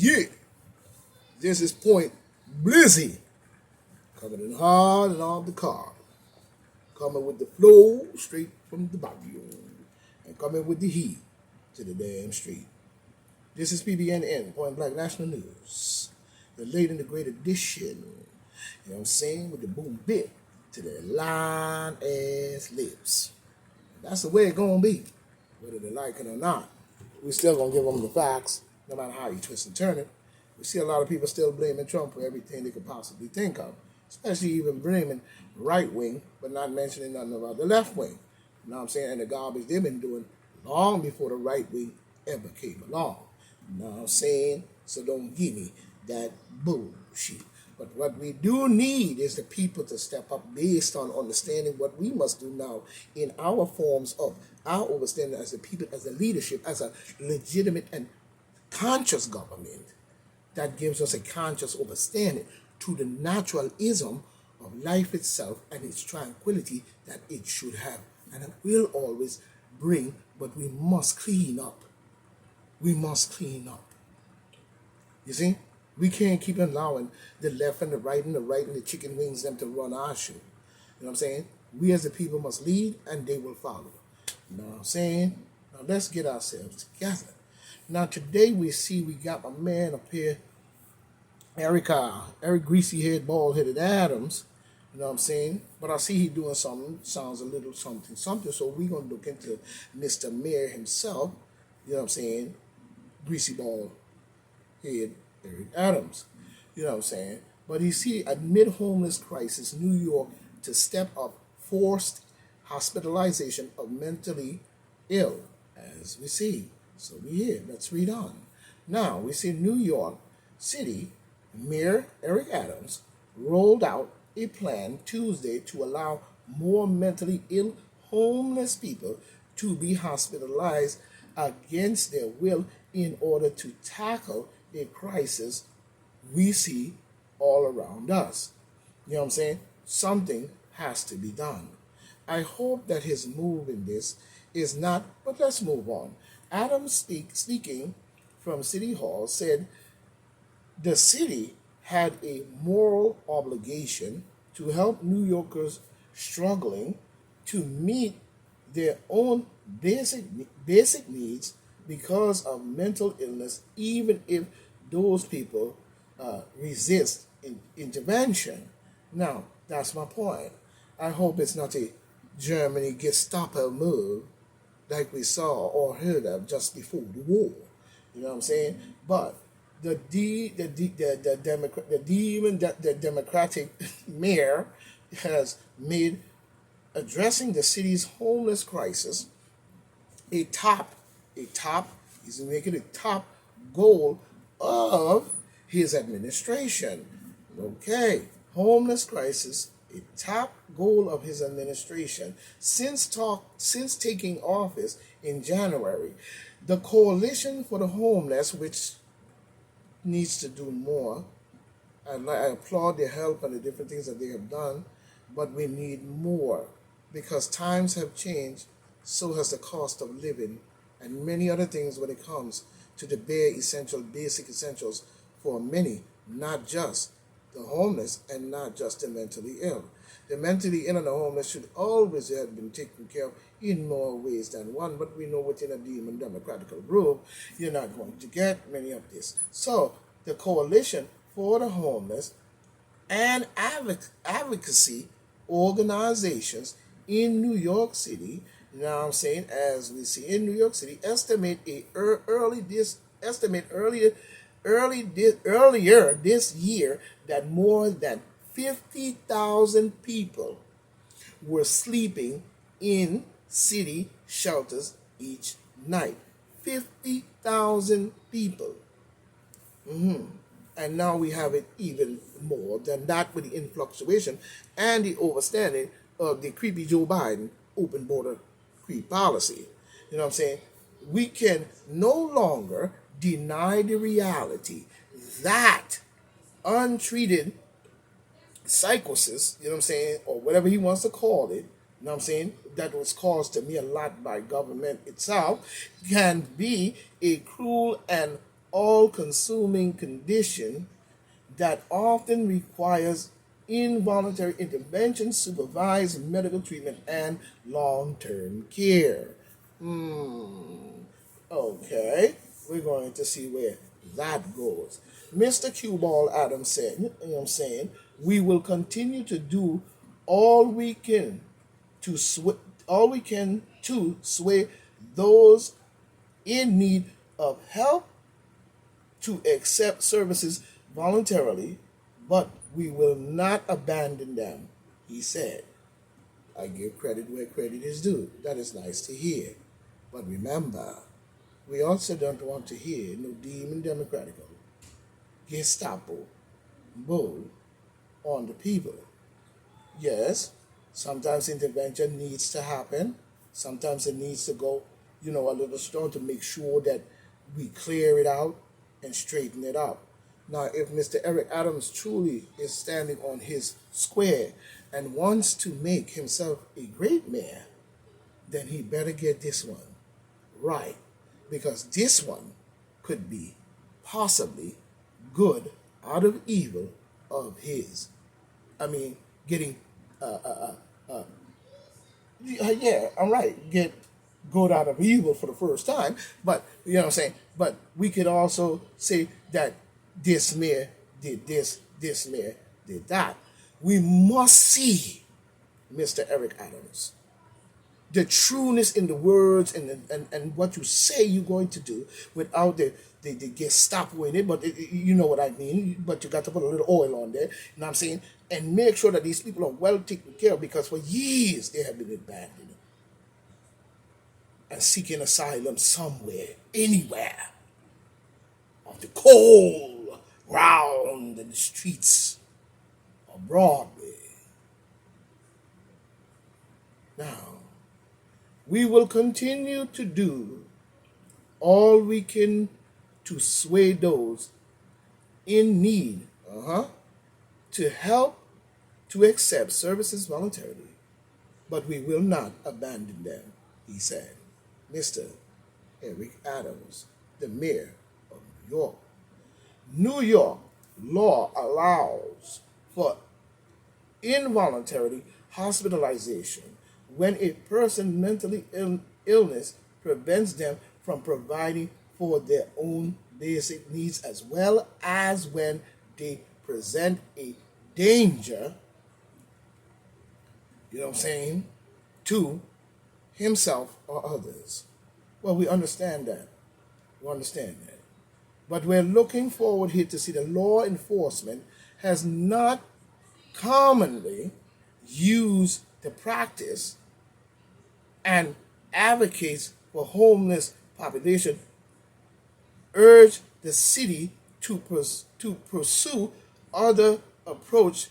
Yeah, this is Point Blizzy coming in hard and off the car, coming with the flow straight from the bayou, and coming with the heat to the damn street. This is PBNN, Point Black National News, the late and the great edition. You know what I'm saying? With the boom bit to the line ass lips. That's the way it's gonna be, whether they like it or not. We still gonna give them the facts, no matter how you twist and turn it. We see a lot of people still blaming Trump for everything they could possibly think of, especially even blaming right wing, but not mentioning nothing about the left wing. You know what I'm saying? And the garbage they've been doing long before the right wing ever came along. You know what I'm saying? So don't give me that bullshit. But what we do need is the people to step up based on understanding what we must do now in our forms of our understanding as a people, as a leadership, as a legitimate and conscious government that gives us a conscious understanding to the naturalism of life itself and its tranquility that it should have. And it will always bring, but we must clean up. We must clean up. You see? We can't keep allowing the left and the right and the chicken wings them to run our show. You know what I'm saying? We as the people must lead and they will follow. You know what I'm saying? Now let's get ourselves together. Now today we got a man up here, Eric Greasy Head, Bald Headed Adams. You know what I'm saying? But I see he doing something, sounds a little something. So we're going to look into Mr. Mayor himself. You know what I'm saying? Greasy Bald Head Eric Adams. You know what I'm saying? But you see, amid homeless crisis, New York to step up forced hospitalization of mentally ill, as we see. So we hear. Let's read on. Now we see New York City Mayor Eric Adams rolled out a plan Tuesday to allow more mentally ill homeless people to be hospitalized against their will in order to tackle a crisis we see all around us. You know what I'm saying? Something has to be done. I hope that his move in this is not, but let's move on. Adams speaking from City Hall said the city had a moral obligation to help New Yorkers struggling to meet their own basic needs because of mental illness, even if those people resist intervention. Now, that's my point. I hope it's not a Germany Gestapo move like we saw or heard of just before the war. You know what I'm saying? But the Democratic mayor has made addressing the city's homeless crisis he's making a top goal of his administration. Okay, homeless crisis, a top goal of his administration since taking office in January. The Coalition for the Homeless, which needs to do more, and I applaud their help and the different things that they have done, but we need more because times have changed, so has the cost of living and many other things when it comes to the bare basic essentials for many, not just the homeless and not just the mentally ill. The mentally ill and the homeless should always have been taken care of in more ways than one, but we know within a democratical group, you're not going to get many of this. So the Coalition for the Homeless and advocacy organizations in New York City, you know what I'm saying, as we see in New York City, earlier this year that more than 50,000 people were sleeping in city shelters each night. 50,000 people. And now we have it even more than that with the influctuation and the overstanding of the creepy Joe Biden open border creep policy. You know what I'm saying? We can no longer deny the reality that untreated psychosis, you know what I'm saying, or whatever he wants to call it, you know what I'm saying, that was caused to me a lot by government itself, can be a cruel and all-consuming condition that often requires involuntary intervention, supervised medical treatment, and long-term care. Okay, we're going to see where that goes. Mr. Q Ball Adams said, you know what I'm saying, we will continue to do all we can to sway those in need of help to accept services voluntarily, but we will not abandon them, he said. I give credit where credit is due. That is nice to hear. But remember, we also don't want to hear no demon democratical, Gestapo, bull on the people. Yes, sometimes intervention needs to happen. Sometimes it needs to go, a little strong to make sure that we clear it out and straighten it up. Now, if Mr. Eric Adams truly is standing on his square and wants to make himself a great mayor, then he better get this one right. Because this one could be possibly good out of evil of his. I mean, getting, yeah, I'm right, get good out of evil for the first time. But, you know what I'm saying? But we could also say that this mayor did this mayor did that. We must see Mr. Eric Adams, the trueness in the words and what you say you're going to do without the Gestapo in it, but you know what I mean. But you got to put a little oil on there, you know what I'm saying? And make sure that these people are well taken care of, because for years they have been abandoned and seeking asylum somewhere, anywhere, off the cold ground in the streets of Broadway. Now, we will continue to do all we can to sway those in need to help to accept services voluntarily, but we will not abandon them, he said. Mr. Eric Adams, the mayor of New York. New York law allows for involuntary hospitalization when a person's illness prevents them from providing for their own basic needs, as well as when they present a danger, you know what I'm saying, to himself or others. Well, we understand that. We understand that. But we're looking forward here to see the law enforcement has not commonly used the practice and advocates for homeless population, urge the city to pursue other approach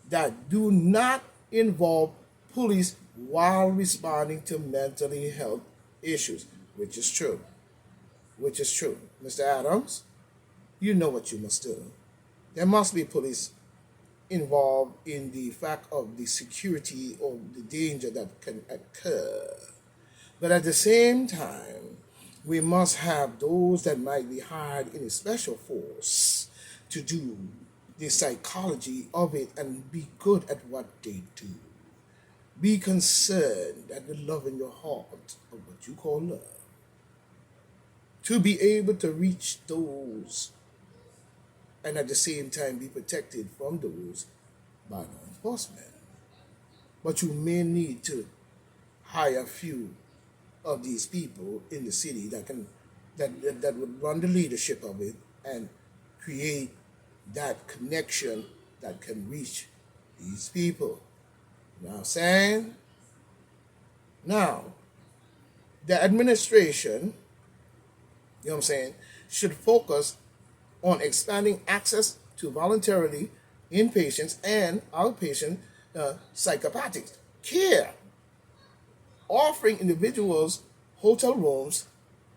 that do not involve police while responding to mentally health issues, which is true. Which is true. Mr. Adams, you know what you must do. There must be police involved in the fact of the security or the danger that can occur. But at the same time, we must have those that might be hired in a special force to do the psychology of it and be good at what they do. Be concerned at the love in your heart of what you call love. To be able to reach those and at the same time be protected from those by law enforcement. But you may need to hire a few of these people in the city that would run the leadership of it and create that connection that can reach these people. You know what I'm saying? Now, the administration, you know what I'm saying, should focus on expanding access to voluntarily inpatients and outpatient psychopathic care, offering individuals hotel rooms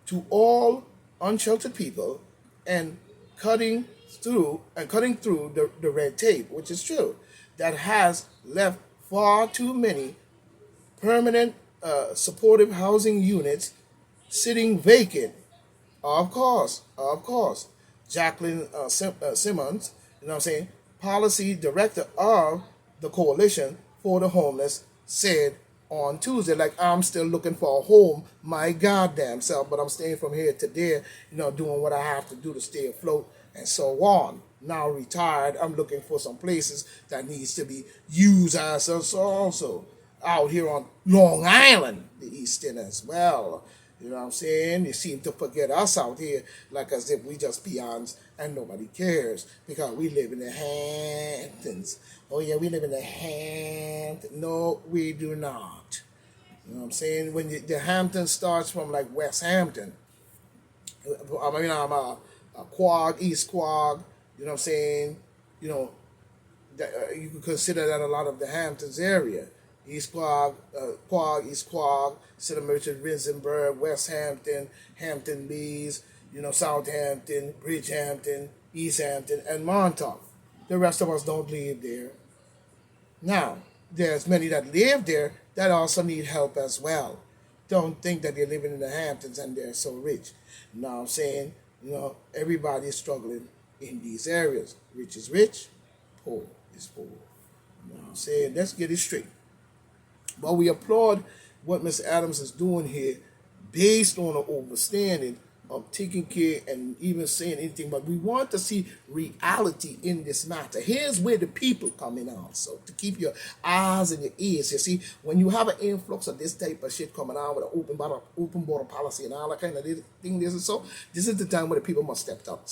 to all unsheltered people, and cutting through the red tape, which is true, that has left far too many permanent supportive housing units sitting vacant Of course. Jacqueline Simmons, you know what I'm saying, policy director of the Coalition for the Homeless, said on Tuesday, like, I'm still looking for a home, my goddamn self, but I'm staying from here to there, doing what I have to do to stay afloat and so on. Now retired, I'm looking for some places that needs to be used as also out here on Long Island, the East End as well. You know what I'm saying? You seem to forget us out here like as if we just peons and nobody cares because we live in the Hamptons. Oh yeah, we live in the Hamptons. No, we do not. You know what I'm saying? When the Hamptons starts from like West Hampton, I mean, I'm a Quad, East Quad, you know what I'm saying? You know, you can consider that a lot of the Hamptons area. East Quag, East Quag, City Merchant, Winsenburg, West Hampton, Hampton Bees, Southampton, Bridgehampton, East Hampton, and Montauk. The rest of us don't live there. Now, there's many that live there that also need help as well. Don't think that they're living in the Hamptons and they're so rich. You know what I'm saying? Everybody is struggling in these areas. Rich is rich, poor is poor. You know what I'm saying? Let's get it straight. But we applaud what Mr. Adams is doing here based on an understanding of taking care and even saying anything. But we want to see reality in this matter. Here's where the people come in also, to keep your eyes and your ears. You see, when you have an influx of this type of shit coming out with an open border policy and all that kind of thing, this is the time where the people must step up.